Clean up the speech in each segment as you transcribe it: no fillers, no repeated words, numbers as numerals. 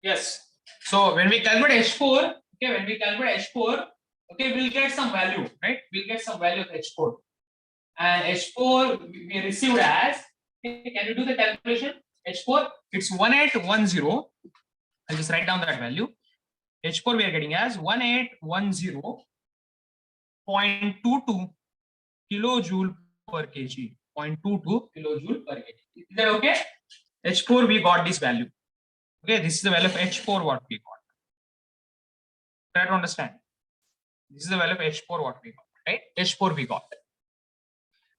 Yes. So when we calculate H4, okay, when we calculate H4, okay, we'll get some value, right? We'll get some value of H4. And H4 we received as, okay, can you do the calculation? H4, it's 1810. I'll just write down that value. H4 we are getting as 1810.22 kilojoule per kg. 0.22 kilojoule per kg. Is that okay? H4 we got this value. Okay, this is the value of H4 what we got. Try to understand. This is the value of H4 what we got, right? H4 we got.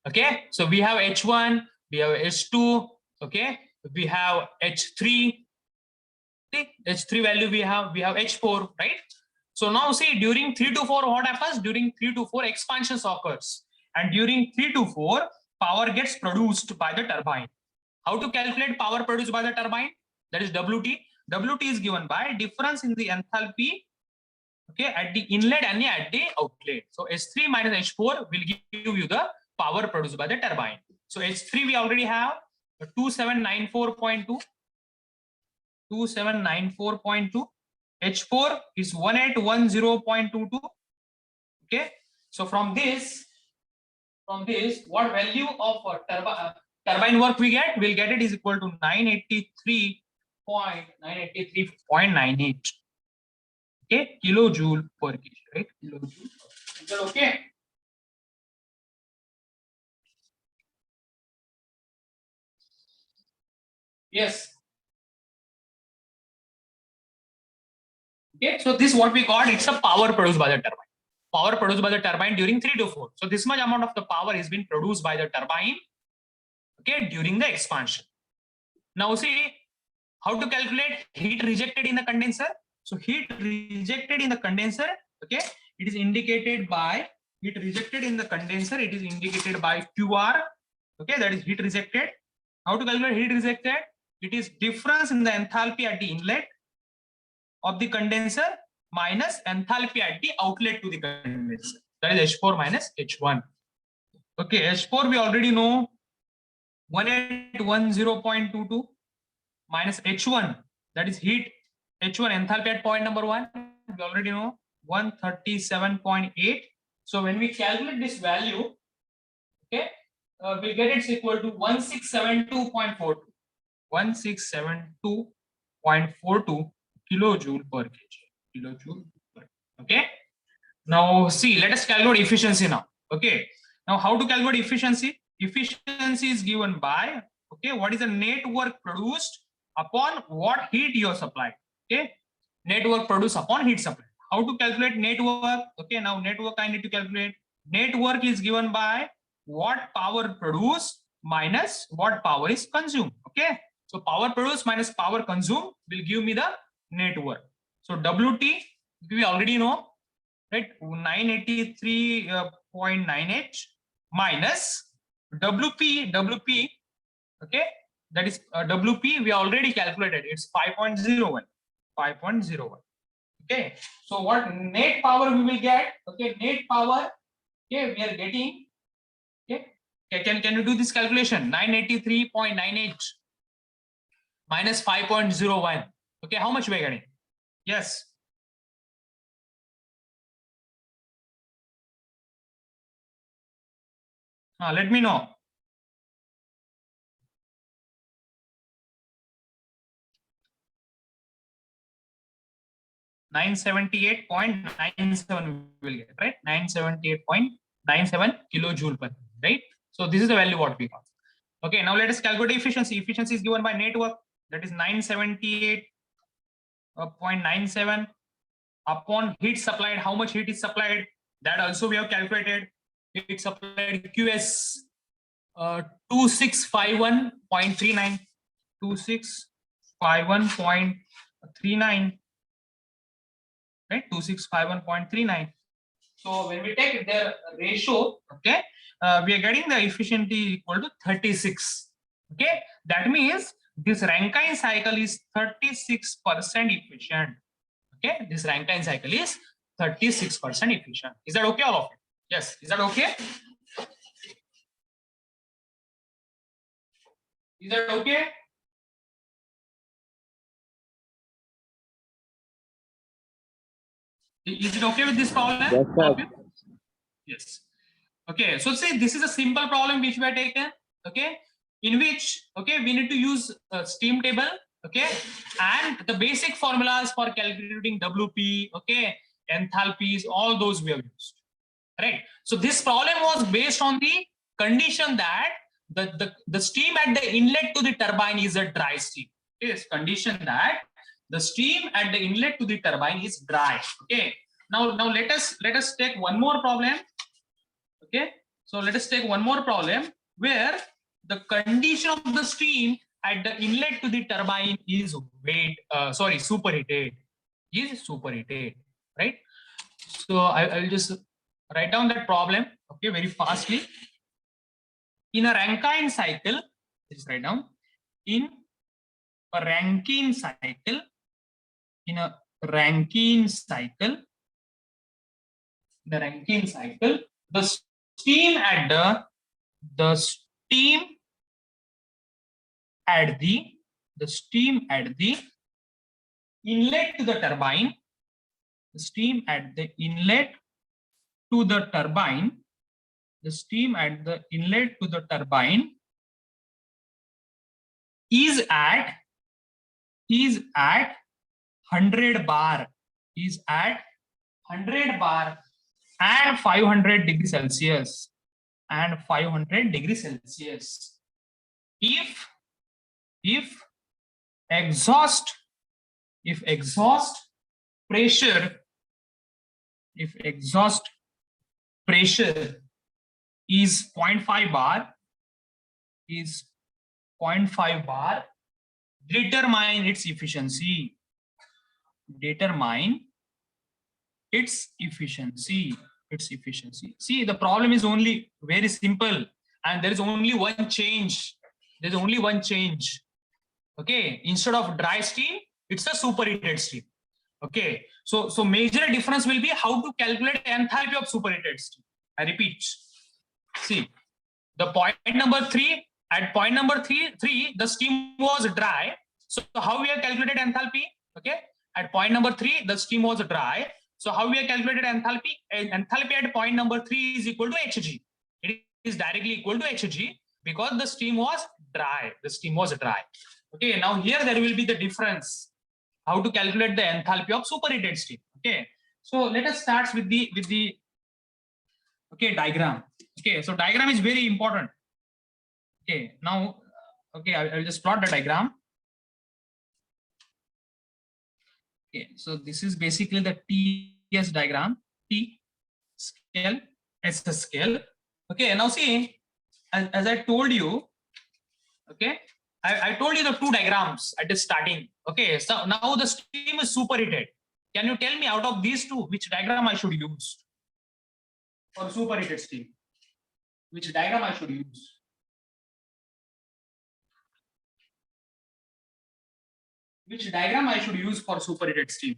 Okay, so we have H1, we have H2, okay, we have H3. Okay? H3 value we have H4, right? So now see, during 3 to 4, what happens? During 3 to 4, expansion occurs, and during 3 to 4, power gets produced by the turbine. How to calculate power produced by the turbine? That is WT. WT is given by difference in the enthalpy, okay, at the inlet and at the outlet. So H3 minus H4 will give you the power produced by the turbine. So H3 we already have 2794.2. 2794.2. H4 is 1810.22. Okay, so from this what value of turbine work we get? We'll get it is equal to 983.98. Okay, kilojoule per kg, right? Kilojoule. Is that okay? Yes. Okay, so this what we got, it's a power produced by the turbine. Power produced by the turbine during 3 to 4. So this much amount of the power is being produced by the turbine, okay, during the expansion. Now see how to calculate heat rejected in the condenser. So heat rejected in the condenser, okay, it is indicated by heat rejected in the condenser. It is indicated by QR, okay, that is heat rejected. How to calculate heat rejected? It is difference in the enthalpy at the inlet of the condenser minus enthalpy at the outlet to the condenser. That is H4 minus H1. Okay, H4 we already know 1810.22 minus H1, that is heat. H1 enthalpy at point number 1, we already know 137.8. So when we calculate this value, okay, we get it's equal to 1672.42. 1672.42 kilojoule per kg. Kilojoule per, okay. Now see, let us calculate efficiency now. Okay. Now how to calculate efficiency? Efficiency is given by, okay, what is the net work produced upon what heat you have supplied. Okay. Net work produced upon heat supplied. How to calculate net work? Okay, now net work I need to calculate. Net work is given by what power produced minus what power is consumed. Okay. So power produced minus power consumed will give me the net work. So WT we already know, right? 983.98 minus WP, okay, that is WP we already calculated, it's 5.01. Okay, so what net power we will get? Okay, net power, okay, we are getting, okay, can you do this calculation? 983.98 minus 5.01. Okay, how much we are getting? Yes. Let me know. $978.97 will get, right? 978.97 kilojoule per, right? So this is the value what we got. Okay, now let us calculate efficiency. Efficiency is given by network, that is 978.97 upon heat supplied. How much heat is supplied? That also we have calculated. Heat supplied QS 2651.39. 2651.39, right? 2651.39. So when we take their ratio, okay, we are getting the efficiency equal to 36. Okay, that means this Rankine cycle is 36% efficient. Okay, this Rankine cycle is 36% efficient. Is that okay, all of it? Yes, is that okay? Is that okay? Is it okay with this problem? Yes, sir. Yes. Okay, so say this is a simple problem which we have taken, okay, in which, okay, we need to use a steam table, okay, and the basic formulas for calculating WP, okay, enthalpies, all those we have used, right? So this problem was based on the condition that the steam at the inlet to the turbine is a dry steam. Yes, condition that the steam at the inlet to the turbine is dry. Okay. Now let us take one more problem. Okay. So let us take one more problem where the condition of the steam at the inlet to the turbine is superheated. Is superheated, right? So I will just write down that problem, okay, very fastly. In a Rankine cycle, just write down, in a Rankine cycle, the steam at the inlet to the turbine, the steam at the inlet to the turbine is at 100 bar, and 500 degrees Celsius, if exhaust pressure is 0.5 bar, determine its efficiency. See, the problem is only very simple, and there is only one change. Okay, instead of dry steam, it's a superheated steam. Okay, so major difference will be how to calculate enthalpy of superheated steam. I repeat. See, the point number 3, at point number 3, the steam was dry. So how we have calculated enthalpy? Okay, at point number 3, the steam was dry. So how we have calculated enthalpy? Enthalpy at point number 3 is equal to Hg. It is directly equal to Hg because the steam was dry. Okay, now here there will be the difference. How to calculate the enthalpy of superheated steam? Okay, so let us start with the okay, diagram. Okay, so diagram is very important. Okay, now, okay, I will just plot the diagram. Okay, so this is basically the TS diagram, T scale, S scale. Okay, now see, as I told you, okay, I told you the two diagrams at the starting. Okay, so now the steam is superheated. Can you tell me out of these two, which diagram I should use for superheated steam? Which diagram I should use? Which diagram I should use for superheated steam?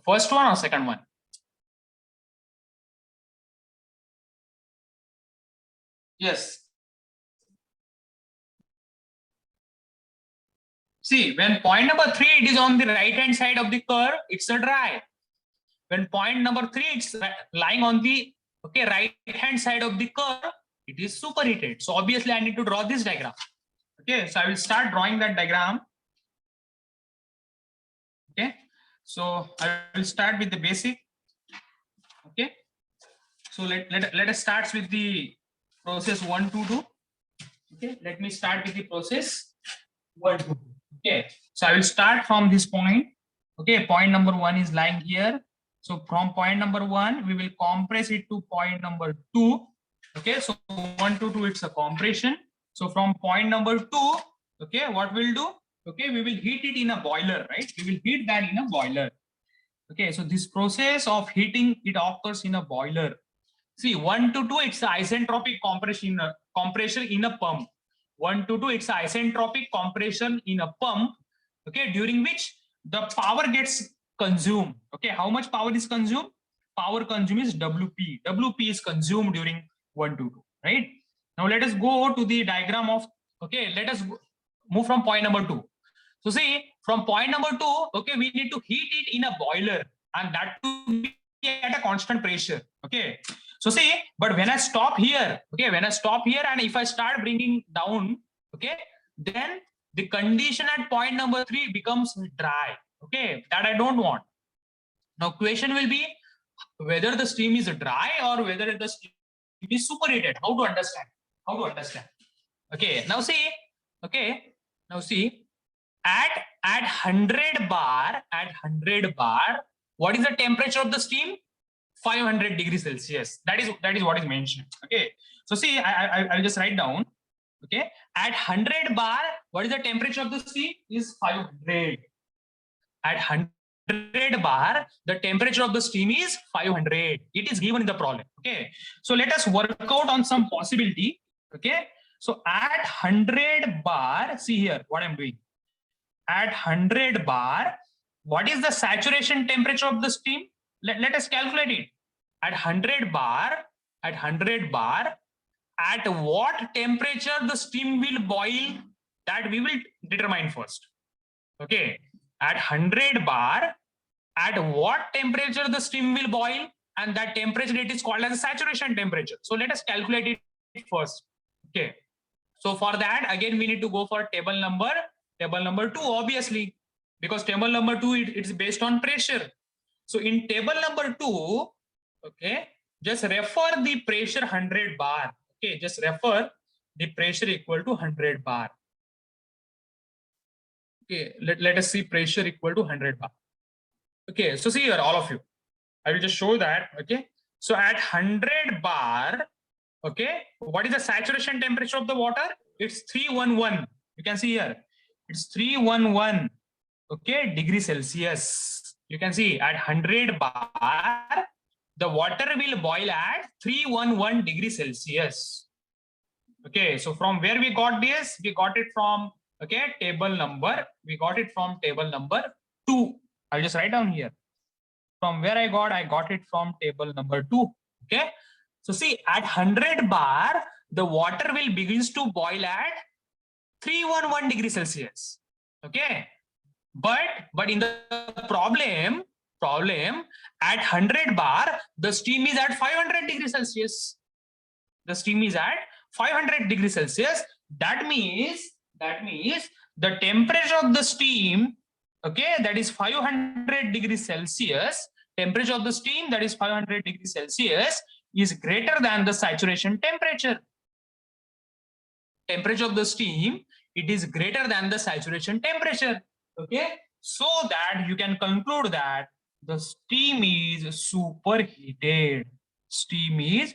First one or second one? Yes. See, when point number 3 it is on the right hand side of the curve, it's a dry. When point number 3 it's lying on the right hand side of the curve, it is superheated. So obviously I need to draw this diagram. Okay, so I will start drawing that diagram. Okay, so I will start with the basic. Okay, so let us start with the process 1 to 2. Okay, let me start with the process 1 to 2. Okay, so I will start from this point. Okay, point number 1 is lying here. So from point number 1, we will compress it to point number 2. Okay, so 1 to 2, it's a compression. So from point number 2, okay, what we'll do? Okay, we will heat it in a boiler, right? We will heat that in a boiler. Okay, so this process of heating, it occurs in a boiler. See, 1 to 2, it's isentropic compression in a pump. 1 to 2, it's isentropic compression in a pump. Okay, during which the power gets consumed. Okay, how much power is consumed? Power consumed is WP. WP is consumed during 1 to 2, right? Now let us go to the diagram of, okay, let us move from point number 2. So see, from point number 2, okay, we need to heat it in a boiler, and that to be at a constant pressure. Okay, so see, but when I stop here, okay, when I stop here and if I start bringing down, okay, then the condition at point number 3 becomes dry. Okay, that I don't want. Now question will be whether the steam is dry or whether the steam is superheated. How to understand? How to understand? Okay, now see, okay, now see, at 100 bar, what is the temperature of the steam? 500 degrees Celsius. That is what is mentioned. Okay, so see, I'll just write down. Okay, at 100 bar, what is the temperature of the steam? Is 500. At 100 bar, the temperature of the steam is 500. It is given in the problem. Okay, so let us work out on some possibility. Okay, so at 100 bar, see here what I'm doing. At 100 bar, what is the saturation temperature of the steam? Let us calculate it. At 100 bar, at what temperature the steam will boil, that we will determine first. Okay, at 100 bar, at what temperature the steam will boil, and that temperature it is called as a saturation temperature. So let us calculate it first. Okay, so for that again we need to go for table number 2, obviously, because table number 2 it's based on pressure. So in table number 2, okay, just refer the pressure 100 bar. Okay, just refer the pressure equal to 100 bar. Okay, let us see pressure equal to 100 bar. Okay, so see here, all of you, I will just show that. Okay, so at 100 bar, okay, what is the saturation temperature of the water? It's 311. You can see here, it's 311. Okay, degree Celsius. You can see at 100 bar, the water will boil at 311 degree Celsius. Okay, so from where we got this? We got it from, okay, table number. We got it from table number 2. I'll just write down here. From where I got it from table number 2. Okay, so see, at 100 bar, the water will begins to boil at 311 degree Celsius. Okay, but in the problem at 100 bar, the steam is at 500 degrees Celsius. The steam is at 500 degrees Celsius. That means the temperature of the steam, okay, that is 500 degrees Celsius. Temperature of the steam, that is 500 degrees Celsius, is greater than the saturation temperature. Temperature of the steam, it is greater than the saturation temperature. Okay, so that you can conclude that the steam is superheated. Steam is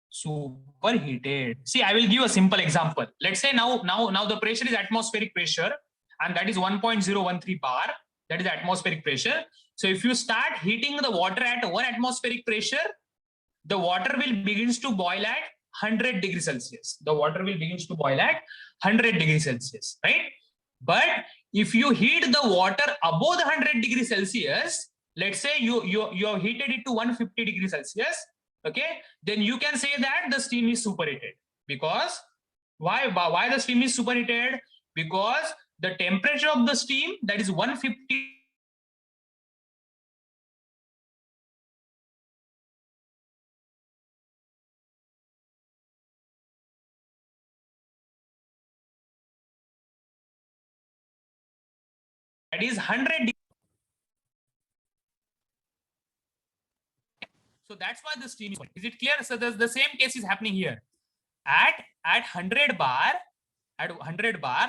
superheated. See, I will give a simple example. Let's say now the pressure is atmospheric pressure, and that is 1.013 bar. That is atmospheric pressure. So if you start heating the water at 1 atmospheric pressure, the water will begins to boil at 100 degrees Celsius. The water will begins to boil at 100 degrees Celsius, right? But if you heat the water above the 100 degrees Celsius, let's say you have heated it to 150 degrees Celsius, okay, then you can say that the steam is superheated. Because why the steam is superheated? Because the temperature of the steam, that is 150 that is 100. So that's why the steam is it clear? So the same case is happening here. At 100 bar,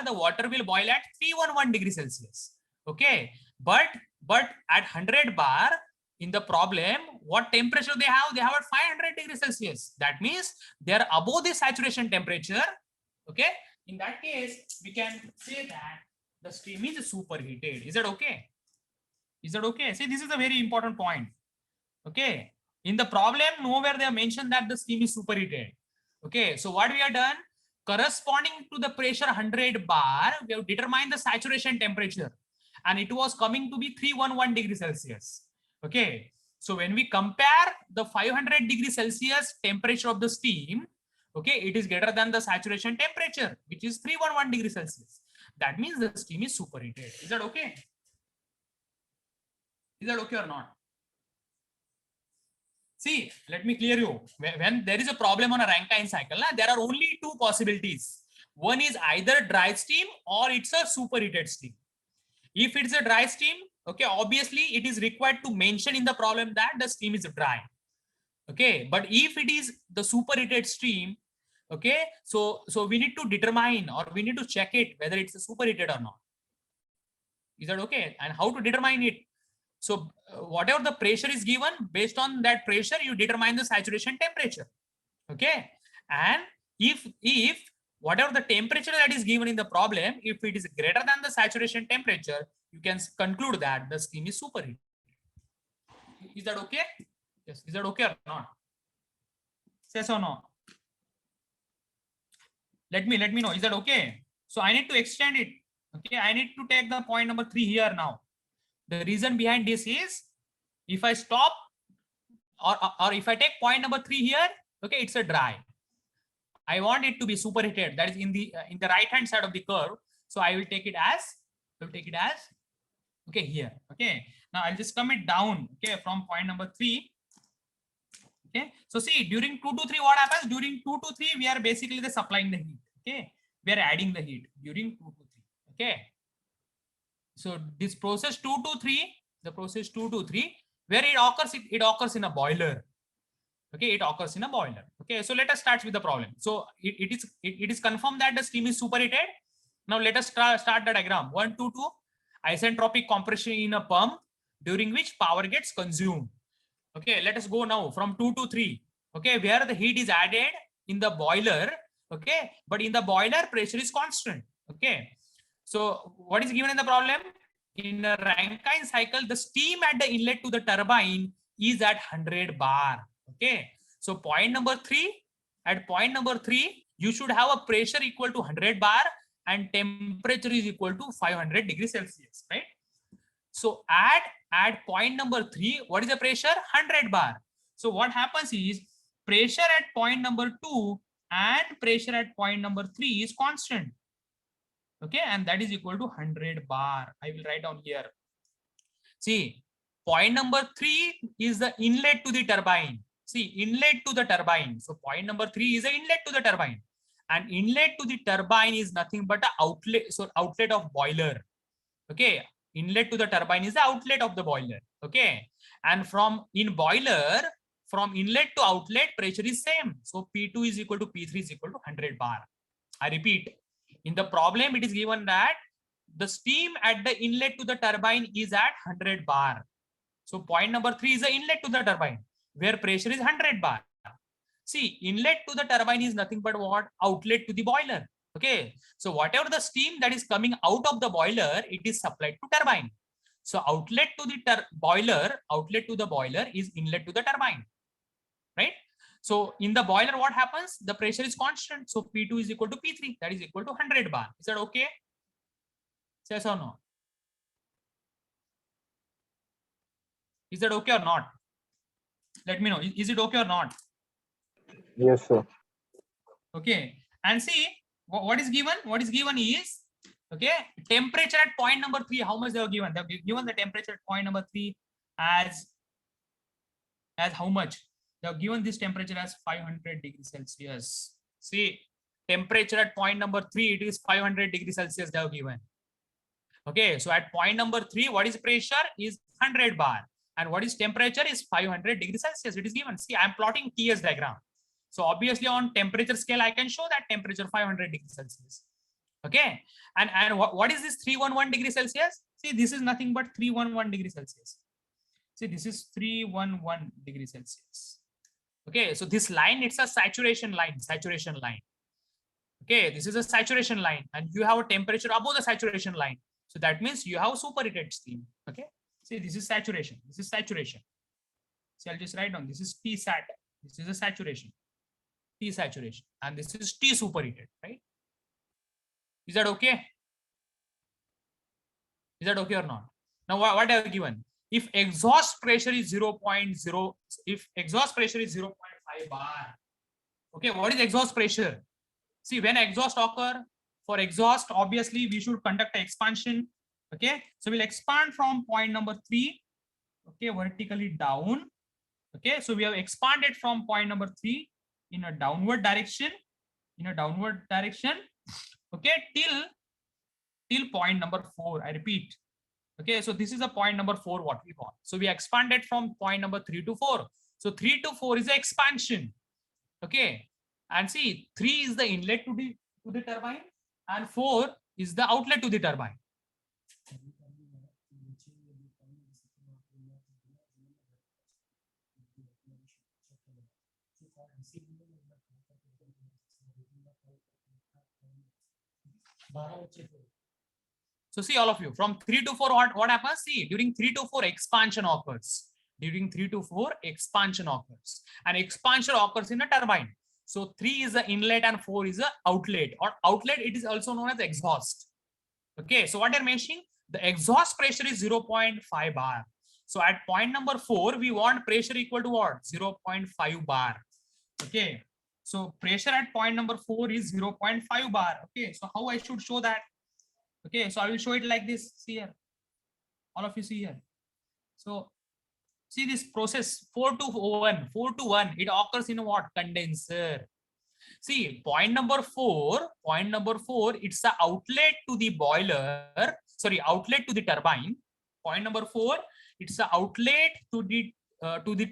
the water will boil at 311 degrees Celsius. Okay, but at 100 bar, in the problem, what temperature they have? They have at 500 degrees Celsius. That means they are above the saturation temperature. Okay, in that case, we can say that the steam is superheated. Is that okay? Is that okay? See, this is a very important point. Okay, in the problem, nowhere they have mentioned that the steam is superheated. Okay, so what we have done, corresponding to the pressure 100 bar, we have determined the saturation temperature, and it was coming to be 311 degrees Celsius. Okay, so when we compare the 500 degrees Celsius temperature of the steam, okay, it is greater than the saturation temperature, which is 311 degrees Celsius. That means the steam is superheated. Is that okay? Is that okay or not? See, let me clear you. When there is a problem on a Rankine cycle, there are only two possibilities. One is either dry steam or it's a superheated steam. If it's a dry steam, okay, obviously it is required to mention in the problem that the steam is dry. Okay, but if it is the superheated steam, okay, so we need to determine or we need to check it whether it's a superheated or not. Is that okay? And how to determine it? So whatever the pressure is given, based on that pressure, you determine the saturation temperature. Okay. And if whatever the temperature that is given in the problem, if it is greater than the saturation temperature, you can conclude that the steam is superheated. Is that okay? Yes. Is that okay or not? Yes or no? Let me know. Is that okay? So I need to extend it. Okay. I need to take the point number 3 here now. The reason behind this is if I stop or if I take point number 3 here, okay, it's a dry. I want it to be superheated. That is in the right hand side of the curve. So I will take it as okay here. Okay. Now I'll just come it down. Okay, from point number 3. Okay. So see, during 2 to 3, what happens? During 2 to 3, we are basically supplying the heat. Okay, we are adding the heat during 2 to 3. Okay. So this process 2 to 3, the process 2 to 3, where it occurs in a boiler. Okay, it occurs in a boiler. Okay, so let us start with the problem. So it is confirmed that the steam is superheated. Now let us start the diagram. 1 to 2, isentropic compression in a pump during which power gets consumed. Okay, let us go now from 2 to 3. Okay, where the heat is added in the boiler. Okay, but in the boiler pressure is constant. Okay. So what is given in the problem? In a Rankine cycle, the steam at the inlet to the turbine is at 100 bar. Okay. So point number 3, at point number 3, you should have a pressure equal to 100 bar and temperature is equal to 500 degrees Celsius, right? So at point number 3, what is the pressure? 100 bar. So what happens is pressure at point number 2 and pressure at point number 3 is constant. Okay, and that is equal to 100 bar. I will write down here. See, point number 3 is the inlet to the turbine. See, inlet to the turbine. So point number 3 is the inlet to the turbine, and inlet to the turbine is nothing but an outlet. So outlet of boiler. Okay, inlet to the turbine is the outlet of the boiler. Okay, and from inlet to outlet pressure is same. So P2 is equal to P3 is equal to 100 bar. I repeat. In the problem, it is given that the steam at the inlet to the turbine is at 100 bar. So point number 3 is the inlet to the turbine where pressure is 100 bar. See, inlet to the turbine is nothing but what? Outlet to the boiler. Okay. So whatever the steam that is coming out of the boiler, it is supplied to turbine. So outlet to the boiler is inlet to the turbine, right? So in the boiler, what happens? The pressure is constant. So P2 is equal to P3. That is equal to 100 bar. Is that okay? Yes or no? Is that okay or not? Let me know. Is it okay or not? Yes, sir. Okay. And see, what is given? What is given is, okay, temperature at point number 3. How much they have given? They have given the temperature at point number 3 as how much? They have given this temperature as 500 degrees Celsius. See, temperature at point number 3, it is 500 degrees Celsius they have given. Okay, so at point number 3, what is pressure? Is 100 bar. And what is temperature? Is 500 degrees Celsius. It is given. See, I am plotting TS diagram. So obviously on temperature scale, I can show that temperature 500 degrees Celsius. Okay, and what is this 311 degrees Celsius? See, this is nothing but 311 degrees Celsius. See, this is 311 degrees Celsius. Okay, so this line, it's a saturation line. Okay, this is a saturation line, and you have a temperature above the saturation line. So that means you have superheated steam. Okay, see, this is saturation. So I'll just write down. This is T sat. This is a saturation. T saturation, and this is T superheated, right? Is that okay? Is that okay or not? Now, what I have given? If exhaust pressure is 0.0, if exhaust pressure is 0.5 bar, okay, what is exhaust pressure? See, when exhaust occur, for exhaust, obviously we should conduct an expansion. Okay, so we'll expand from point number 3, okay, vertically down. Okay, so we have expanded from point number 3 in a downward direction, okay, till point number 4. I repeat. Okay, so this is the point number 4 what we want. So we expanded from point number 3 to 4. So 3 to 4 is the expansion. Okay, and see, 3 is the inlet to the turbine, and 4 is the outlet to the turbine. So see, all of you, from 3 to 4, what happens? See, during 3 to 4, expansion occurs. During 3 to 4, expansion occurs. And expansion occurs in a turbine. So 3 is the inlet and 4 is the outlet. Or outlet, it is also known as exhaust. Okay, so what they're mentioning, the exhaust pressure is 0.5 bar. So at point number 4, we want pressure equal to what? 0.5 bar. Okay, so pressure at point number 4 is 0.5 bar. Okay, so how I should show that? Okay, so I will show it like this. See here, all of you see here. So see this process 4 to 1, it occurs in a what? Condenser. See, point number 4, it's the outlet to the boiler, sorry, outlet to the turbine. Point number 4, it's the outlet to the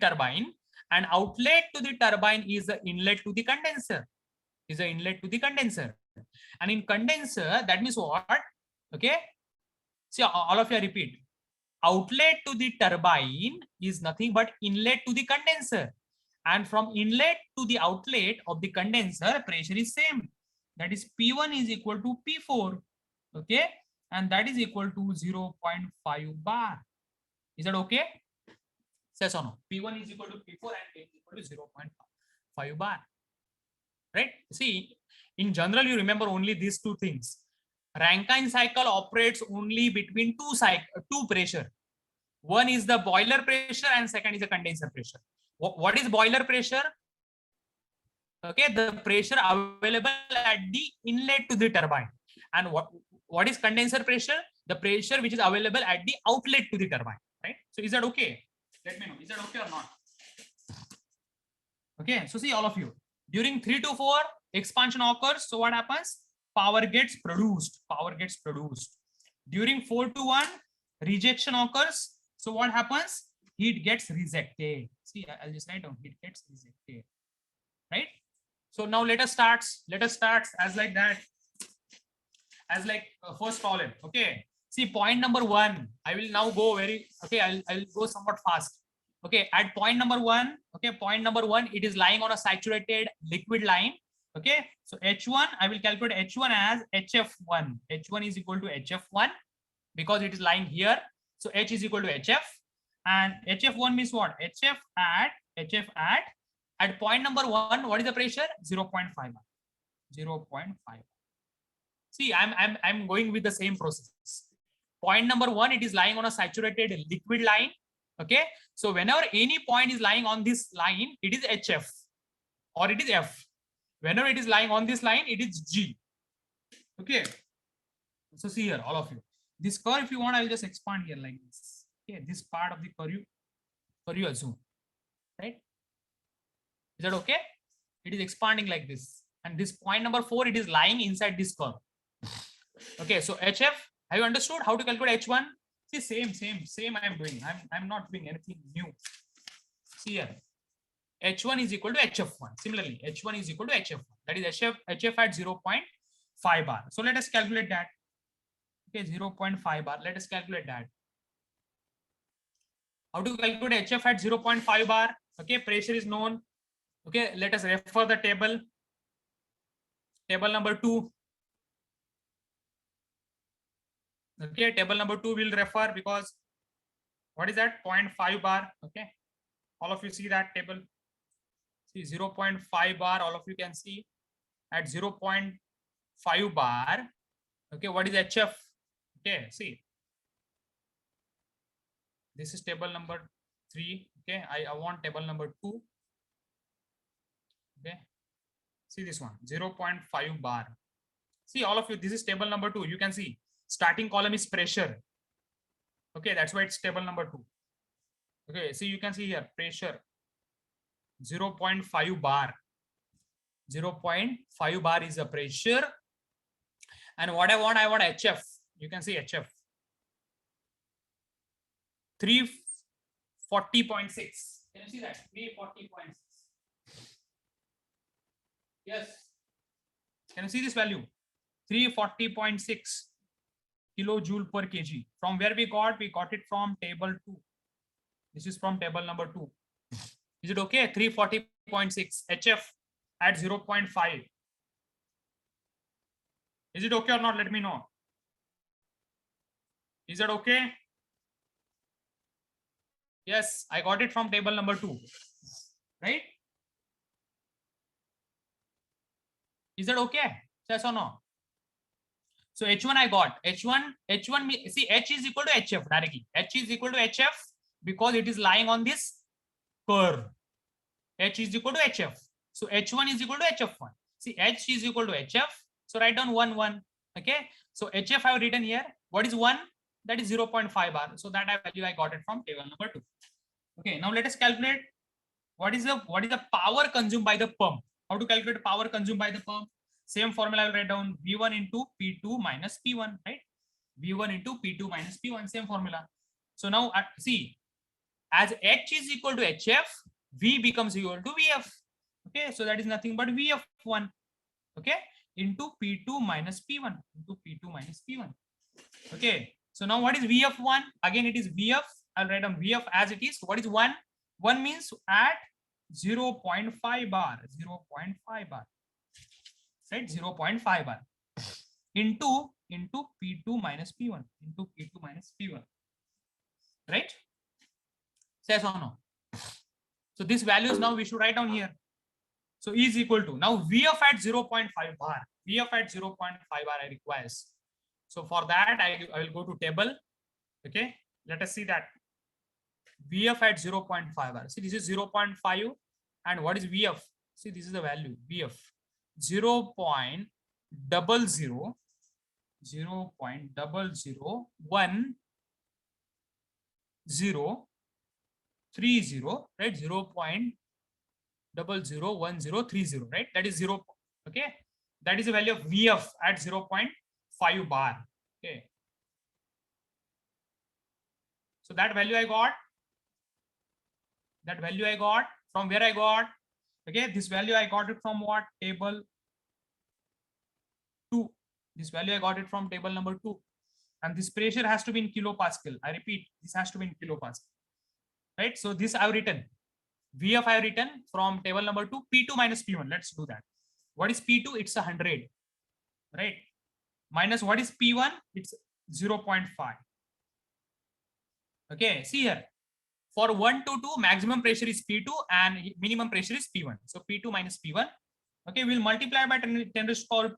turbine, and outlet to the turbine is the inlet to the condenser. And in condenser, that means what? Okay, see, all of you repeat. Outlet to the turbine is nothing but inlet to the condenser, and from inlet to the outlet of the condenser, pressure is same. That is P1 is equal to P4. Okay, and that is equal to 0.5 bar. Is that okay? Yes or no? P1 is equal to P4 and P is equal to 0.5 bar. Right? See, in general, you remember only these two things. Rankine cycle operates only between two pressure. One is the boiler pressure and second is the condenser pressure. What is boiler pressure? Okay, the pressure available at the inlet to the turbine. And what is condenser pressure? The pressure which is available at the outlet to the turbine. Right? So is that okay? Let me know. Is that okay or not? Okay, so see, all of you. During 3 to 4, expansion occurs. So what happens? Power gets produced. During 4 to 1, rejection occurs. So what happens? Heat gets rejected. See, I'll just write down. Heat gets rejected. Right? So now let us start as like that. As like first column. Okay. See, point number 1. I will now go I'll go somewhat fast. Okay. At point number 1. Okay. Point number 1. It is lying on a saturated liquid line. Okay, so H1, I will calculate H1 as HF1. H1 is equal to HF1 because it is lying here. So H is equal to HF, and HF1 means what? HF at point number 1. What is the pressure? 0.5. 0.5. See, I'm going with the same process. Point number 1, it is lying on a saturated liquid line. Okay, so whenever any point is lying on this line, it is HF or it is F. Whenever it is lying on this line, it is G. Okay. So see here, all of you. This curve, if you want, I'll just expand here like this. Okay, this part of the curve you assume. Right? Is that okay? It is expanding like this. And this point number 4, it is lying inside this curve. Okay, so HF, have you understood how to calculate H1? See, same I am doing. I'm not doing anything new. See here. H1 is equal to HF1. Similarly, H1 is equal to HF1. That is HF at 0.5 bar. So let us calculate that. Okay, 0.5 bar. Let us calculate that. How to calculate HF at 0.5 bar? Okay, pressure is known. Okay, let us refer the table. Table number 2. Okay, table number 2 will refer because what is that? 0.5 bar. Okay, all of you see that table. See 0.5 bar, all of you can see at 0.5 bar. Okay, what is HF? Okay, see. This is table number 3. Okay, I want table number 2. Okay, see this one 0.5 bar. See, all of you, this is table number 2. You can see starting column is pressure. Okay, that's why it's table number 2. Okay, see, you can see here pressure. 0.5 bar. 0.5 bar is the pressure. And what I want HF. You can see HF. 340.6. Can you see that? 340.6. Yes. Can you see this value? 340.6 kilojoule per kg. From where we got it from table 2. This is from table number 2. Is it okay? 340.6 HF at 0.5. Is it okay or not? Let me know. Is that okay? Yes, I got it from table number 2. Right? Is that okay? Yes or no? So H1 I got. H1, see H is equal to HF directly. H is equal to HF because it is lying on this curve. H is equal to HF. So H1 is equal to HF1. See, H is equal to HF. So write down 1, 1. Okay. So HF I have written here. What is 1? That is 0.5 bar. So that value I got it from table number 2. Okay. Now let us calculate what is the power consumed by the pump. How to calculate power consumed by the pump? Same formula I will write down. V1 into P2 minus P1. Right? V1 into P2 minus P1. Same formula. So now see, as H is equal to HF, V becomes equal to VF. Okay, so that is nothing but VF1. Okay, into P2 minus P1. Into P2 minus P1. Okay, so now what is VF1? Again, it is VF. I'll write down VF as it is. What is 1? 1 means at 0.5 bar. 0.5 bar. Right? 0.5 bar. Into P2 minus P1. Into P2 minus P1. Right? Yes or no? So this values now we should write down here. So E is equal to, now VF at 0.5 bar. VF at 0.5 bar I requires. So for that I will go to table. Okay. Let us see that. VF at 0.5 bar. See, this is 0.5. And what is VF? See, this is the value. VF 0.00 0.001 030, right? 0.001030, right? That is 0. Okay, that is the value of VF at 0.5 bar. Okay, so that value I got. That value I got from where I got. Okay, this value I got it from what? Table 2. This value I got it from table number 2. And this pressure has to be in kilopascal. I repeat, this has to be in kilopascal. Right? So this I have written. VF I have written from table number 2, P2 minus P1. Let's do that. What is P2? It's 100. Right? Minus what is P1? It's 0.5. Okay, see here. For 1 to 2, maximum pressure is P2 and minimum pressure is P1. So P2 minus P1. Okay, we'll multiply by 10 raised to power 2.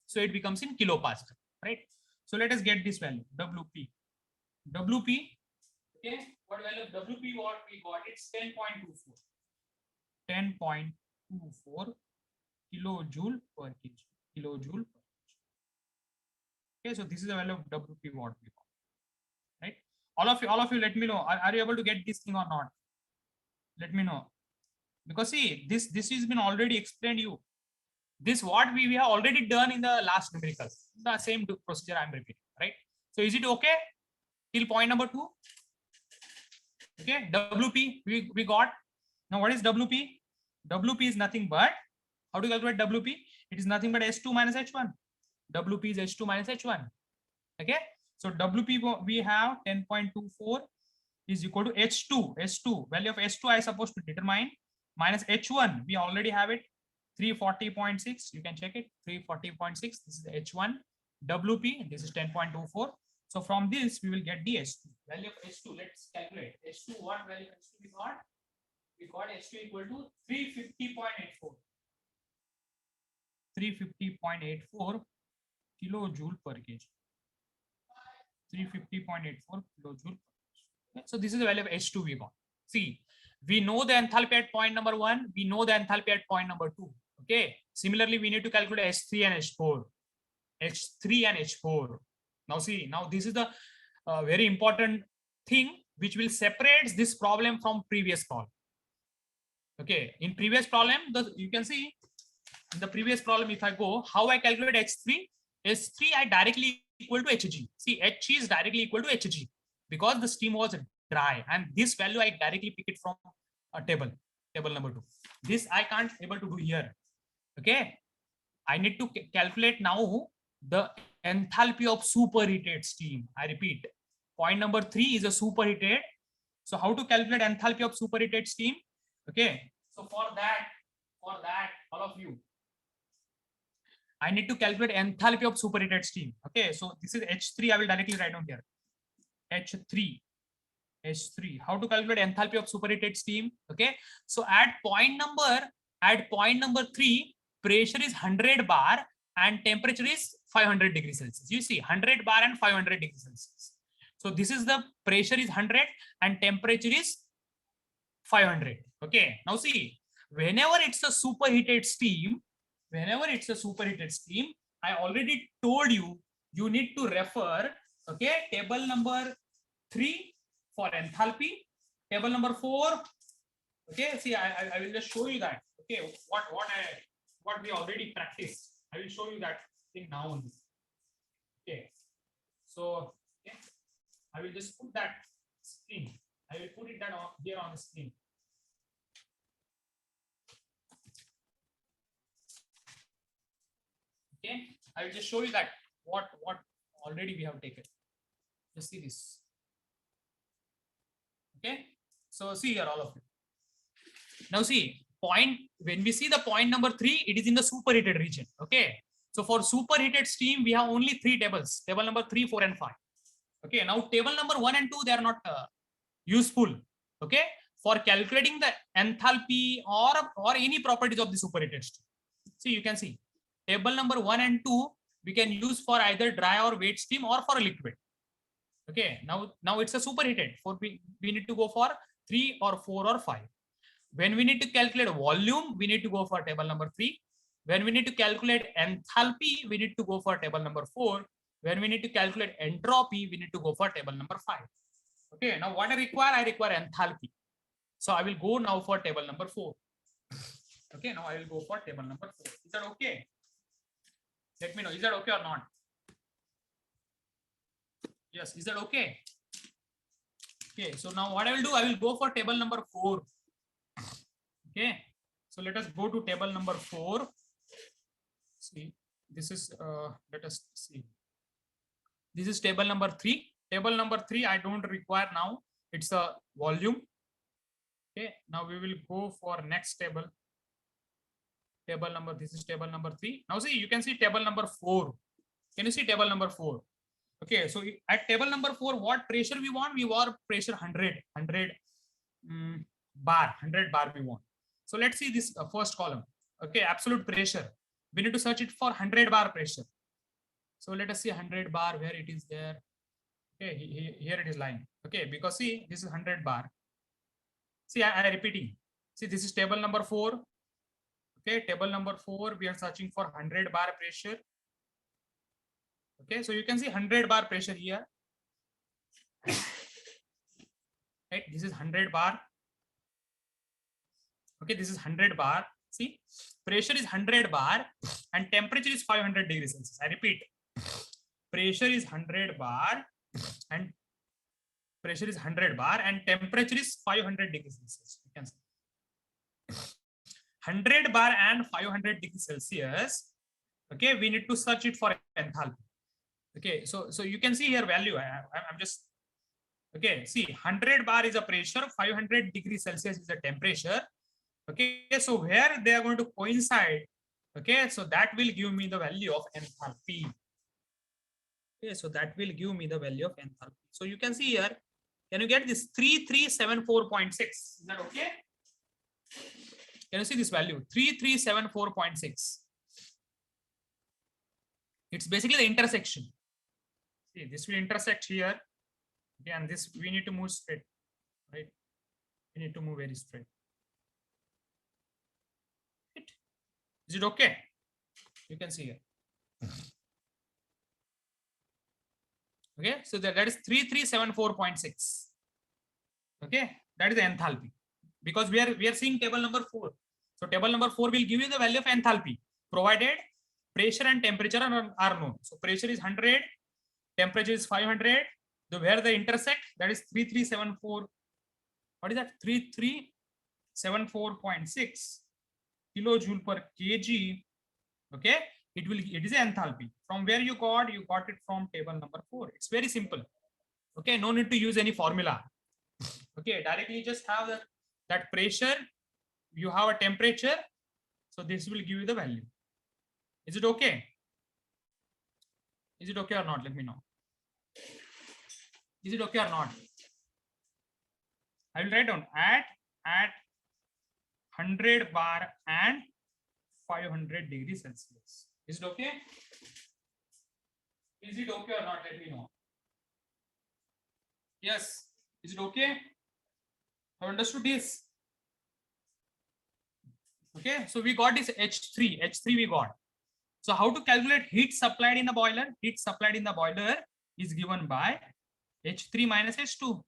So it becomes in kilopascal. Right? So let us get this value. WP. WP. Okay, what value of WP what we got? It's 10.24. 10.24 kilojoule per kg. Kilojoule per kg. Okay, so this is the value of WP what we got. Right? All of you, let me know. Are you able to get this thing or not? Let me know. Because see, this has been already explained you. This what we have already done in the last numericals. The same procedure I'm repeating. Right? So is it okay? Till point number 2. Okay, WP we got. Now what is WP? WP is nothing but, how to calculate WP? It is nothing but H2 minus H1. WP is H2 minus H1. Okay, so WP we have 10.24 is equal to H2. H2 value of H2 I supposed to determine minus H1. We already have it 340.6. You can check it 340.6. This is the H1. WP this is 10.24. So from this we will get the H2 value of H2. Let's calculate H2. What value of H2 we got? We got H2 equal to 350.84. 350.84 kilojoule per kg. 350.84 kilojoule per kg. Okay, so this is the value of H2 we got. See, we know the enthalpy at point number 1. We know the enthalpy at point number 2. Okay. Similarly, we need to calculate H3 and H4. H3 and H4. Now see, now this is the very important thing which will separate this problem from previous call. Okay, in previous problem, you can see in the previous problem, if I go, how I calculate H3? H3 I directly equal to Hg. See, H is directly equal to Hg because the steam was dry, and this value I directly pick it from a table number 2. This I can't able to do here. Okay, I need to calculate now the enthalpy of superheated steam. I repeat, point number 3 is a superheated. So how to calculate enthalpy of superheated steam? Okay, so for that, all of you, I need to calculate enthalpy of superheated steam. Okay, so this is H3. I will directly write down here. H3. How to calculate enthalpy of superheated steam? Okay, so at point number 3, pressure is 100 bar and temperature is 500 degrees Celsius. You see, 100 bar and 500 degrees Celsius. So this is the pressure is 100 and temperature is 500. Okay, now see, whenever it's a superheated steam, I already told you, you need to refer, okay, table number 3 for enthalpy, table number 4. Okay, see, I will just show you that. Okay, what we already practiced. I will show you that thing now only. Okay, so okay, I will just put that screen. I will put it that on here on the screen. Okay, I will just show you that what already we have taken. Just see this. Okay, so see here all of you. Now see, point when we see the point number 3, it is in the superheated region. Okay, so for superheated steam we have only 3 tables, table number 3, 4 and 5. Okay, now table number 1 and 2, they are not useful. Okay, for calculating the enthalpy or any properties of the superheated steam. See, you can see table number 1 and 2 we can use for either dry or wet steam or for a liquid. Okay, now it's a superheated. For we need to go for 3 or 4 or 5. When we need to calculate volume, we need to go for table number 3. When we need to calculate enthalpy, we need to go for table number 4. When we need to calculate entropy, we need to go for table number 5. Okay, now what I require enthalpy. So I will go now for table number 4. Okay, now I will go for table number 4. Is that okay? Let me know, is that okay or not? Yes, is that okay? Okay, so now what I will do, I will go for table number 4. Okay, so let us go to table number 4. See, this is let us see. This is table number 3. Table number 3 I don't require now. It's a volume. Okay, now we will go for next table. Table number, this is table number 3. Now see, you can see table number 4. Can you see table number 4? Okay, so at table number 4, what pressure we want? We want pressure 100 bar we want. So let's see this first column. Okay, absolute pressure. We need to search it for 100 bar pressure. So let us see 100 bar where it is there. Okay, here it is lying. Okay, because see, this is 100 bar. See, I repeating. See, this is table number 4. Okay, table number 4, we are searching for 100 bar pressure. Okay, so you can see 100 bar pressure here. Right, this is 100 bar. Okay, this is 100 bar. See, pressure is 100 bar and temperature is 500 degrees Celsius. I repeat, pressure is 100 bar and temperature is 500 degrees Celsius. You can see 100 bar and 500 degrees Celsius. Okay, we need to search it for enthalpy. Okay, so you can see here value. I'm just okay. See, 100 bar is a pressure, 500 degrees Celsius is a temperature. Okay, so where they are going to coincide. Okay, so that will give me the value of enthalpy. Okay, so that will give me the value of enthalpy. So you can see here. Can you get this 3374.6? Is that okay? Can you see this value 3374.6? It's basically the intersection. See, this will intersect here. Okay, and this we need to move straight, right? We need to move very straight. Right. Is it okay? You can see here. Okay, so that is 3374.6. Okay, that is the enthalpy. because we are seeing table number 4. So table number 4 will give you the value of enthalpy provided pressure and temperature are known. So pressure is 100, temperature is 500. Where the intersect, that is 3374. What is that? 3374.6 kilojoule per kg. Okay, it is enthalpy. From where you got it from table number 4. It's very simple. Okay, no need to use any formula. Okay, directly just have that pressure, you have a temperature, so this will give you the value. Is it okay? Is it okay or not? Let me know. Is it okay or not? I will write down at 100 bar and 500 degrees Celsius. Is it okay? Is it okay or not? Let me know. Yes. Is it okay? Have understood this? Okay. So we got this H3. H3 we got. So how to calculate heat supplied in the boiler? Heat supplied in the boiler is given by H3 minus H2.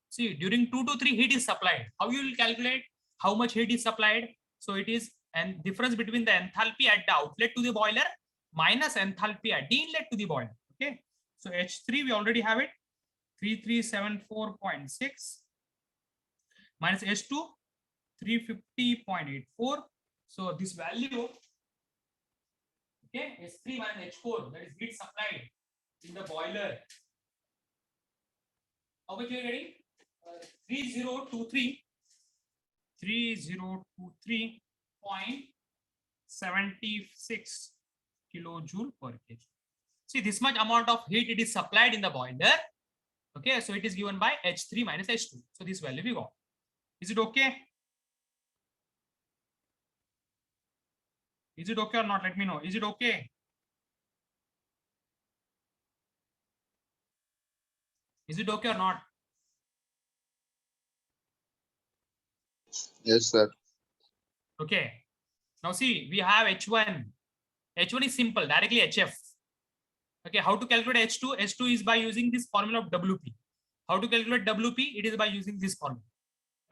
See, during 2 to 3 heat is supplied. How you will calculate how much heat is supplied? So it is and difference between the enthalpy at the outlet to the boiler minus enthalpy at the inlet to the boiler. Okay. So H3 we already have it, 3374.6 minus H2 350.84. So this value, okay, S3 minus H4, that is heat supplied in the boiler. How much you are getting? 3023.76 kilojoule per kg. See, this much amount of heat it is supplied in the boiler. Okay, so it is given by H3 minus H2. So this value we got. Is it okay? Is it okay or not? Let me know. Is it okay? Is it okay or not? Yes, sir. Okay. Now see, we have H1. H1 is simple, directly HF. Okay, how to calculate H2? H2 is by using this formula of WP. How to calculate WP? It is by using this formula.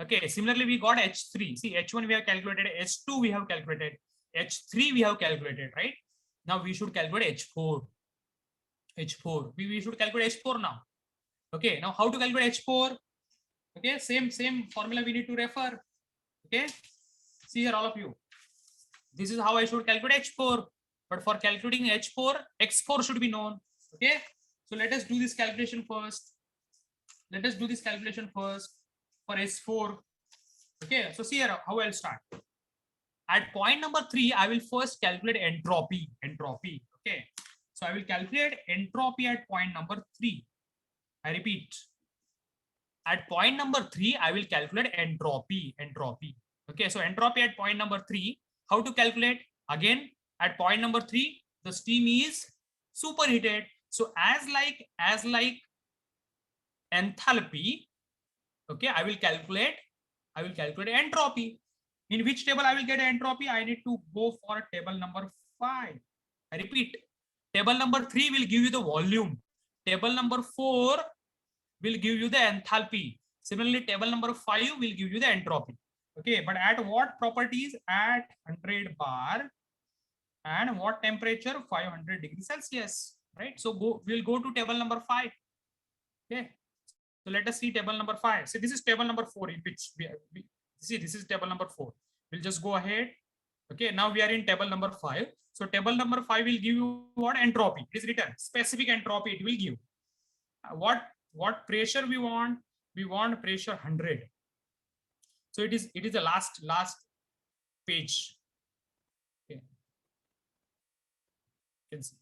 Okay, similarly, we got H3. See, H1 we have calculated, H2 we have calculated, H3 we have calculated, right? Now we should calculate H4. H4. We should calculate H4 now. Okay, now how to calculate H4? Okay, same formula we need to refer. Okay, see here, all of you. This is how I should calculate H4. But for calculating H4, X4 should be known. Okay, so let us do this calculation first. Let us do this calculation first for S4. Okay, so see here how I'll start. At point number 3, I will first calculate entropy. Entropy. Okay, so I will calculate entropy at point number 3. I repeat. At point number 3, I will calculate entropy. Entropy. Okay, so entropy at point number 3. How to calculate? Again, at point number 3, the steam is superheated. So as like enthalpy, okay, I will calculate entropy. In which table I will get entropy? I need to go for table number 5. I repeat, table number 3 will give you the volume. Table number 4 will give you the enthalpy. Similarly, table number 5 will give you the entropy. Okay, but at what properties? At 100 bar and what temperature? 500 degrees Celsius, right? So we'll go to table number 5. Okay, so let us see table number 5. So this is table number 4 in which we see this is table number 4. We'll just go ahead. Okay, now we are in table number 5. So table number 5 will give you what? Entropy. It is written specific entropy. It will give what pressure we want. We want pressure 100. So it is the last page. Okay, you can see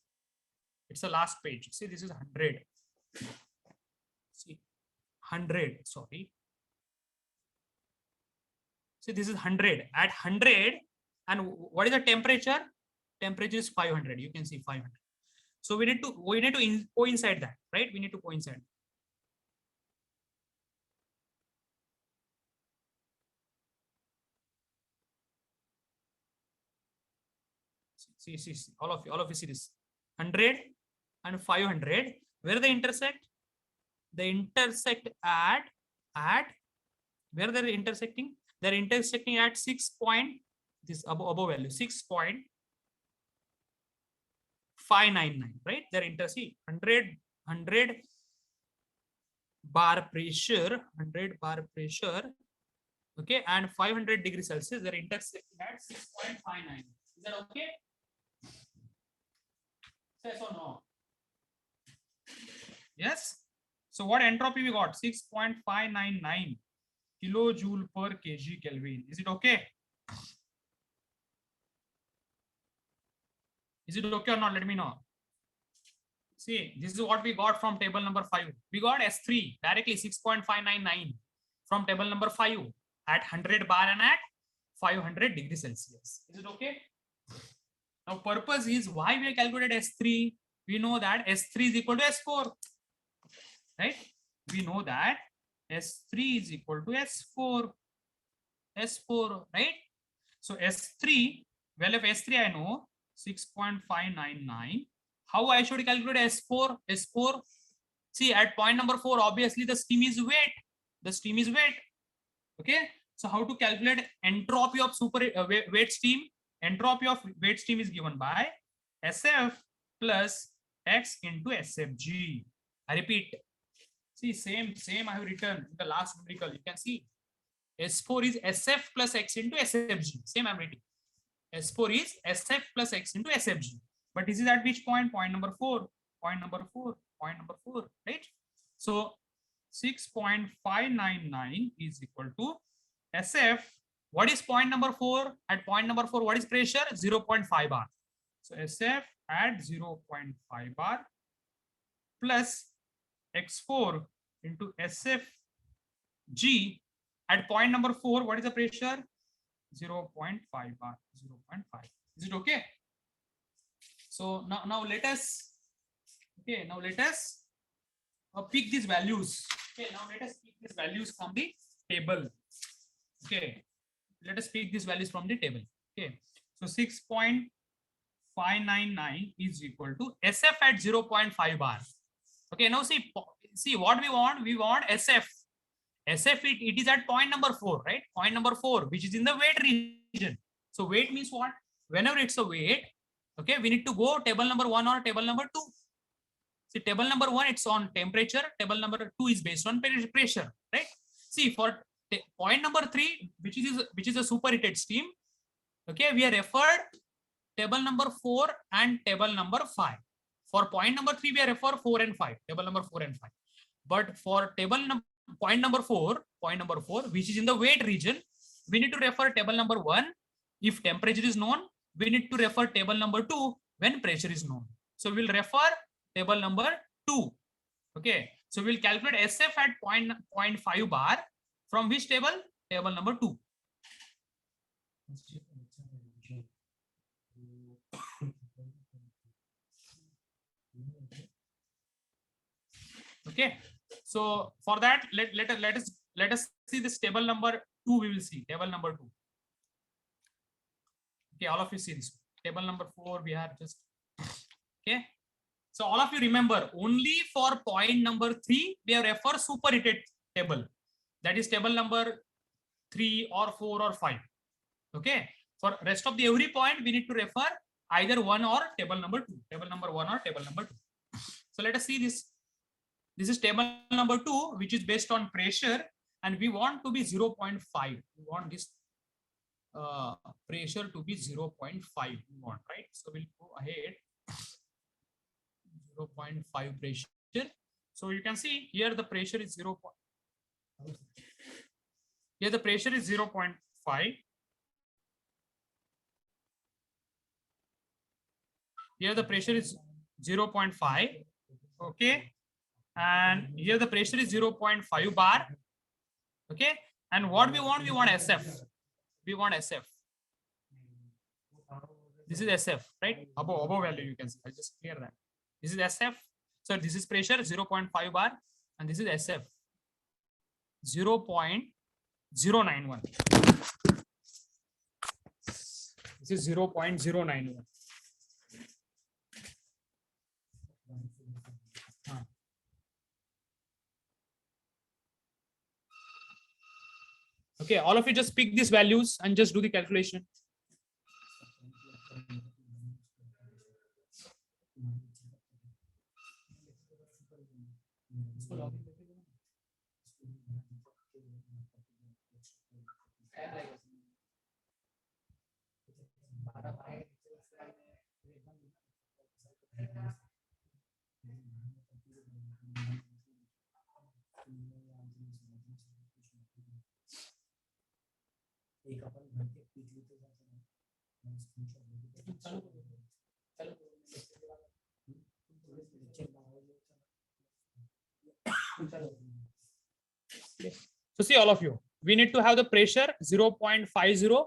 it's the last page. See, this is 100. See, 100. Sorry. See, this is 100. At 100, and what is the temperature? Temperature is 500. You can see 500. So we need to go inside that, right? We need to go inside. See, all of you see this 100 and 500. Where they intersect? They intersect at where they're intersecting? they're intersecting at 6 point, this above value 6.599, right? They're intersecting 100 bar pressure, 100 bar pressure, okay, and 500 degrees Celsius. They're intersecting at 6.59. Is that okay? Yes or no? Yes. So what entropy we got? 6.599 kilojoule per kg Kelvin. Is it okay? Is it okay or not? Let me know. See, this is what we got from table number 5. We got S3 directly 6.599 from table number 5 at 100 bar and at 500 degrees Celsius. Is it okay? Now, purpose is why we have calculated S3. We know that S3 is equal to S4, right? We know that S3 is equal to S4, right? So S3, well, if S3 I know 6.599. How I should calculate S4? S4, see at point number 4, obviously the steam is wet. The steam is wet. Okay. So how to calculate entropy of wet steam? Entropy of wet steam is given by SF plus X into SFG. I repeat. See, same I have written in the last numerical. You can see S4 is SF plus X into SFG. Same I'm writing. S4 is SF plus X into SFG. But this is at which point? Point number 4. Point number 4. Point number 4. Right? So 6.599 is equal to SF. What is point number 4? At point number 4, what is pressure? 0.5 bar. So SF at 0.5 bar plus X4 into SFG at point number 4. What is the pressure? 0.5 bar. 0.5. Is it okay? So now let us, okay, now let us pick these values. Okay, now let us pick these values from the table. Okay, let us pick these values from the table. Okay, so 6.599 is equal to SF at 0.5 bar. Okay, now see what we want. We want SF. SF it is at point number 4, right? Point number 4, which is in the weight region. So weight means what? Whenever it's a weight, okay, we need to go table number 1 or table number 2. See, table number 1, it's on temperature. Table number 2 is based on pressure, right? See, for point number 3, which is a superheated steam, okay, we have referred table number 4 and table number 5. For point number 3, we have referred 4 and 5, table number 4 and 5. But for point number 4, which is in the weight region, we need to refer table number 1 if temperature is known. We need to refer table number 2 when pressure is known. So we'll refer table number 2. Okay. So we'll calculate SF at 0.5 bar from which table? Table number 2. Okay. So for that, let us see this table number 2. We will see table number 2. Okay, all of you see this. Table number 4 we have just, okay. So all of you remember, only for point number 3 we have refer superheated table. That is table number 3 or 4 or 5. Okay. For rest of the every point we need to refer either 1 or table number 2. Table number 1 or table number 2. So let us see this. This is table number 2, which is based on pressure, and we want to be 0.5. We want this pressure to be 0.5. We want, right? So we'll go ahead. 0.5 pressure. So you can see here the pressure is 0. Here the pressure is 0.5. Here the pressure is 0.5. Okay. And here the pressure is 0.5 bar. Okay. And what we want SF. We want SF. This is SF, right? Above value you can see. I'll just clear that. This is SF. So this is pressure 0.5 bar, and this is SF 0.091. This is 0.091. Okay, all of you just pick these values and just do the calculation. So see all of you, we need to have the pressure 0.50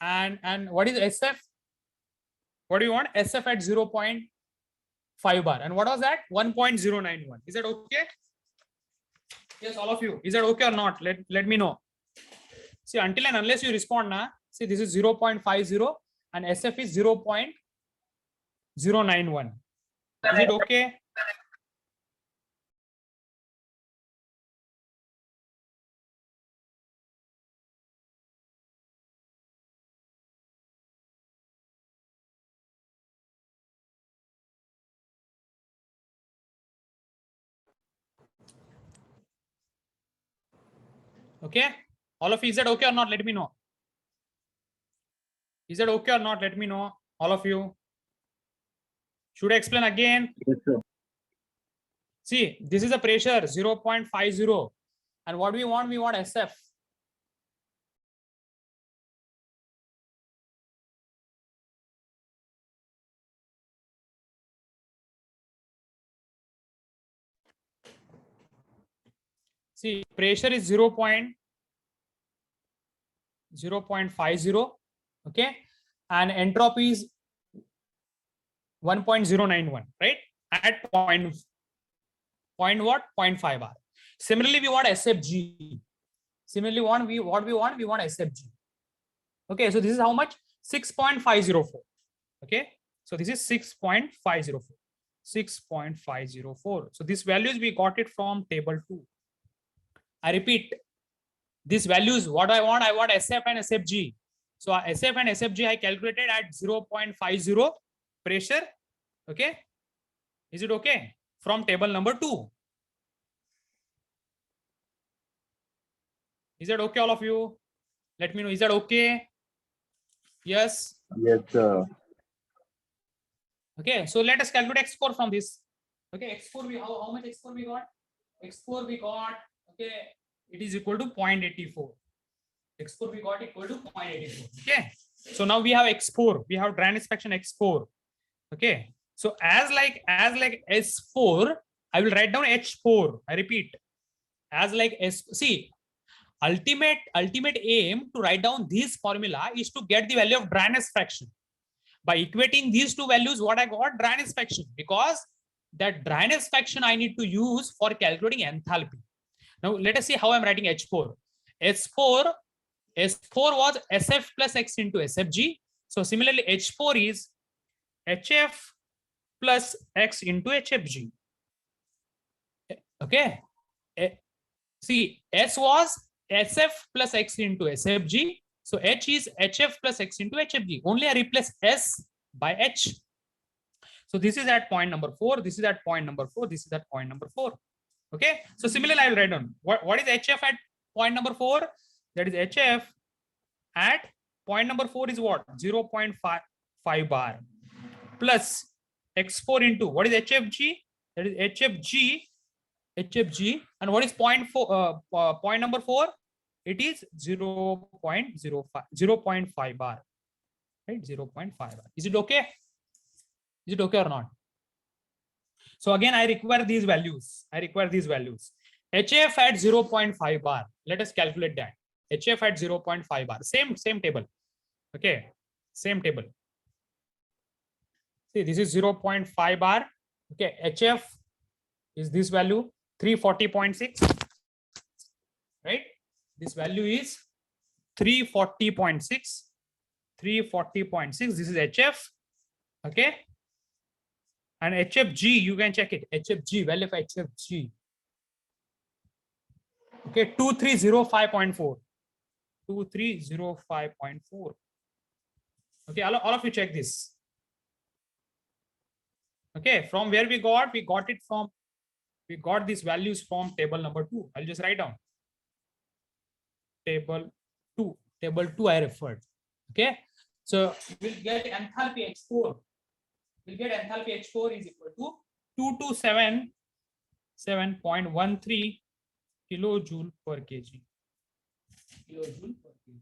and what is SF? What do you want? SF at 0.5 bar. And what was that? 1.091. Is that okay? Yes, all of you. Is that okay or not? Let me know. See, until and unless you respond now, see this is 0.50 and SF is 0.091. Is it okay? Okay, all of you, is that okay or not? Let me know. Is that okay or not? Let me know, all of you. Should I explain again? Yes, sir. See, this is a pressure 0.50 and what we want SF. See, pressure is 0.50, okay, and entropy is 1.091, right? At point what? 0.5 bar. Similarly, we want SFG. Similarly, we want SFG. Okay, so this is how much? 6.504. Okay, so this is 6.504. 6.504. So these values we got it from table 2. I repeat, these values, what I want SF and SFG. So SF and SFG I calculated at 0.50 pressure. Okay, is it okay? From table number 2. Is that okay, all of you? Let me know. Is that okay? Yes. Yes, sir. Okay, so let us calculate X4 from this. Okay, X4 we how much X4 we got? X4 we got, okay, it is equal to 0.84. X4 we got equal to 0.84. Okay, so now we have X4, we have drain inspection X4. Okay, so as like S4, I will write down H4. I repeat, as like S. See, ultimate aim to write down this formula is to get the value of dryness fraction. By equating these two values, what I got? Dryness fraction, because that dryness fraction I need to use for calculating enthalpy. Now let us see how I'm writing H4. S4 was SF plus X into SFG. So similarly, H4 is HF plus X into HFG. Okay. See, S was SF plus X into SFG. So H is HF plus X into HFG. Only I replace S by H. So this is at point number 4. This is at point number 4. This is at point number 4. Okay. So similarly, I will write down what is HF at point number 4. That is HF at point number 4 is what? 0.5 bar plus X4 into what is HFG? That is HFG. And what is point number 4? It is 0.5 bar, right? 0.5 bar. Is it okay? Is it okay or not? So again, I require these values. HF at 0.5 bar. Let us calculate that. HF at 0.5 bar. Same table. Okay, same table. See, this is 0.5 bar. Okay, HF is this value 340.6, right? This value is 340.6. 340.6. This is HF. Okay. And HFG, you can check it. HFG, value of HFG. Okay, 2305.4. 2305.4. Okay, all of you check this. Okay, from where we got these values from table number 2. I'll just write down table 2. Table 2 I referred. Okay, so we'll get enthalpy H4. We'll get enthalpy H4 is equal to 227.13 kilojoule per kg. Kilojoule per kg.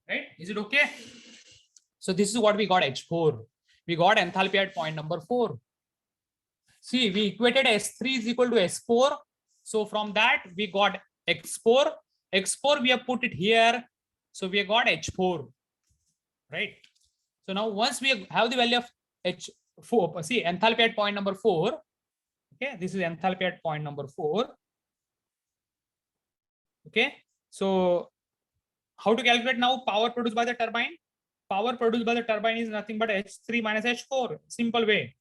Right? Is it okay? So this is what we got H4. We got enthalpy at point number 4. See, we equated S3 is equal to S4. So from that we got X4. X4 we have put it here. So we have got H4. Right? So now once we have the value of H4, see enthalpy at point number 4. Okay, this is enthalpy at point number 4. Okay, so how to calculate now power produced by the turbine? Power produced by the turbine is nothing but H3 minus H4. Simple way.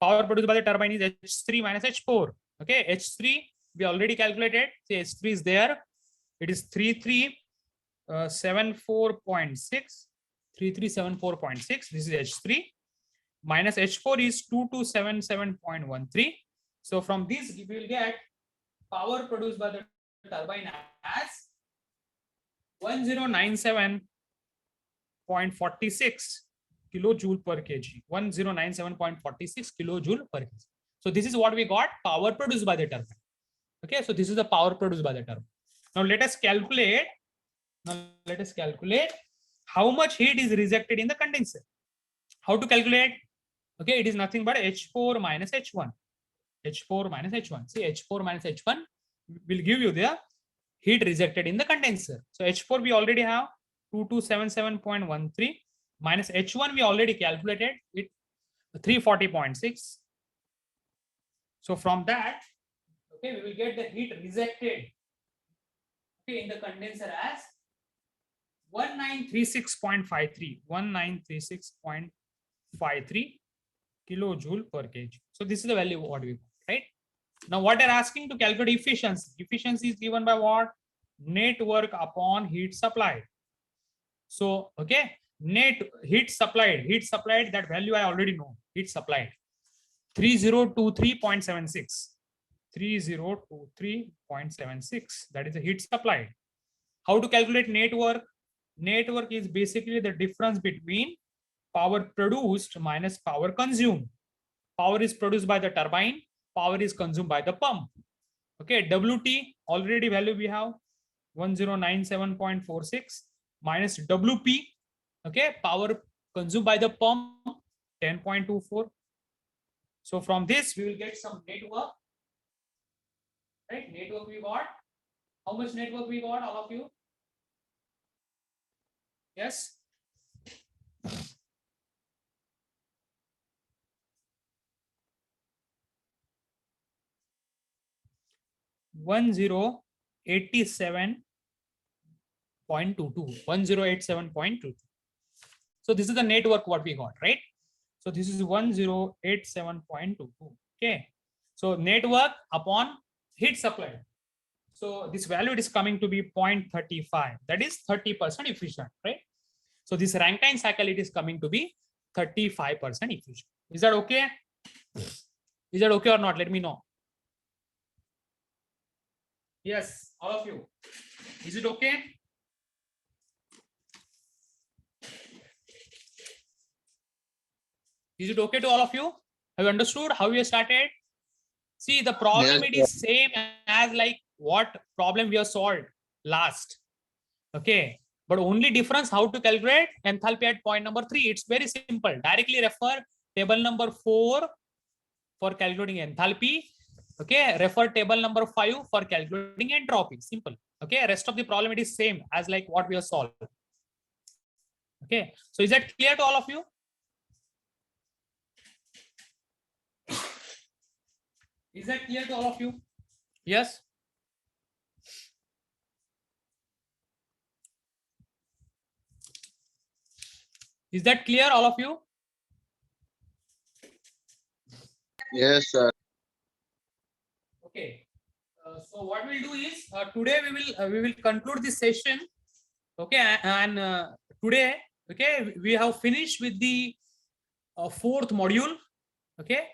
Power produced by the turbine is H3 minus H4. Okay, H3 we already calculated. See, H3 is there. It is 3374.6. 3374.6. This is H3 minus H4 is 2277.13. So from this we will get power produced by the turbine as 1097.46 kilojoule per kg. 1097.46 kilojoule per kg. So this is what we got power produced by the turbine. Okay, so this is the power produced by the turbine. Now let us calculate. How much heat is rejected in the condenser. How to calculate? Okay, it is nothing but H4 minus H1. H4 minus H1. See, H4 minus H1 will give you the heat rejected in the condenser. So H4 we already have 2277.13 minus H1 we already calculated it 340.6. So from that, okay, we will get the heat rejected, okay, in the condenser as 1936.53 kilojoule per kg. So this is the value what we got, right? Now what they're asking to calculate efficiency. Efficiency is given by what? Net work upon heat supplied. So okay, net heat supplied, that value I already know. Heat supplied 3023.76. 3023.76. That is the heat supplied. How to calculate net work? Net work is basically the difference between power produced minus power consumed. Power is produced by the turbine, power is consumed by the pump. Okay, WT already value we have 1097.46 minus WP, okay, power consumed by the pump 10.24. So from this we will get some network, right? Network we got. How much network we got, all of you? Yes. One zero 1087.22. So this is the network what we got, right? So this is 1087.22. Okay. So network upon heat supply. So this value is coming to be 0.35. That is 30% efficient, right? So this Rankine cycle, it is coming to be 35% efficient. Is that okay? Is that okay or not? Let me know. Yes, all of you. Is it okay? Is it okay to all of you? Have you understood how we started? See, the problem it is same as like what problem we have solved last. Okay, but only difference how to calculate enthalpy at point number 3. It's very simple. Directly refer table number 4 for calculating enthalpy. Okay, refer table number 5 for calculating entropy. Simple. Okay, rest of the problem it is same as like what we have solved. Okay, so is that clear to all of you? Is that clear to all of you? Yes. Is that clear, all of you? Yes, sir. Okay. So what we'll do is today we will conclude this session. Okay, and today, okay, we have finished with the fourth module. Okay,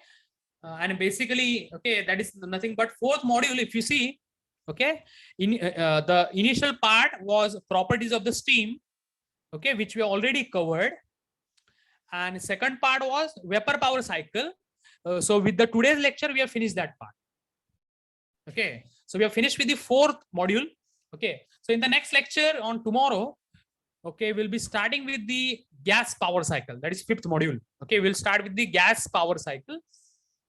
and basically, okay, that is nothing but fourth module. If you see, okay, in the initial part was properties of the steam, okay, which we already covered, and second part was vapor power cycle. So with the today's lecture, we have finished that part. Okay, so we have finished with the fourth module. Okay, so in the next lecture on tomorrow, okay, we'll be starting with the gas power cycle. That is fifth module. Okay, we'll start with the gas power cycle.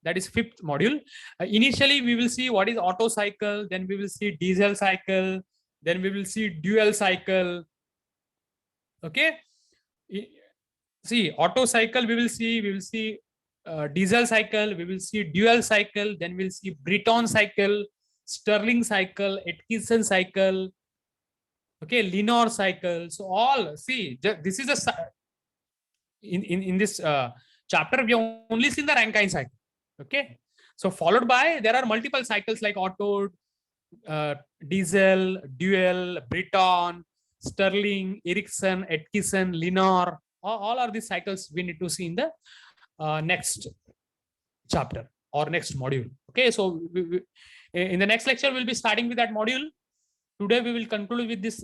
That is fifth module. Initially, we will see what is Otto cycle. Then we will see diesel cycle. Then we will see dual cycle. Okay. See Otto cycle. We will see diesel cycle. We will see dual cycle. Then we'll see Breton cycle, Stirling cycle, Atkinson cycle. Okay, Lenor cycle. So all see this is a in this chapter we have only seen the Rankine cycle. Okay, so followed by there are multiple cycles like Otto, diesel, dual, Breton, Stirling, Ericsson, Atkinson, Lenor. All are these cycles we need to see in the next chapter or next module. Okay, so in the next lecture we'll be starting with that module. Today we will conclude with this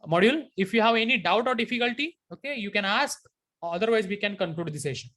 module. If you have any doubt or difficulty, okay, you can ask. Otherwise, we can conclude the session.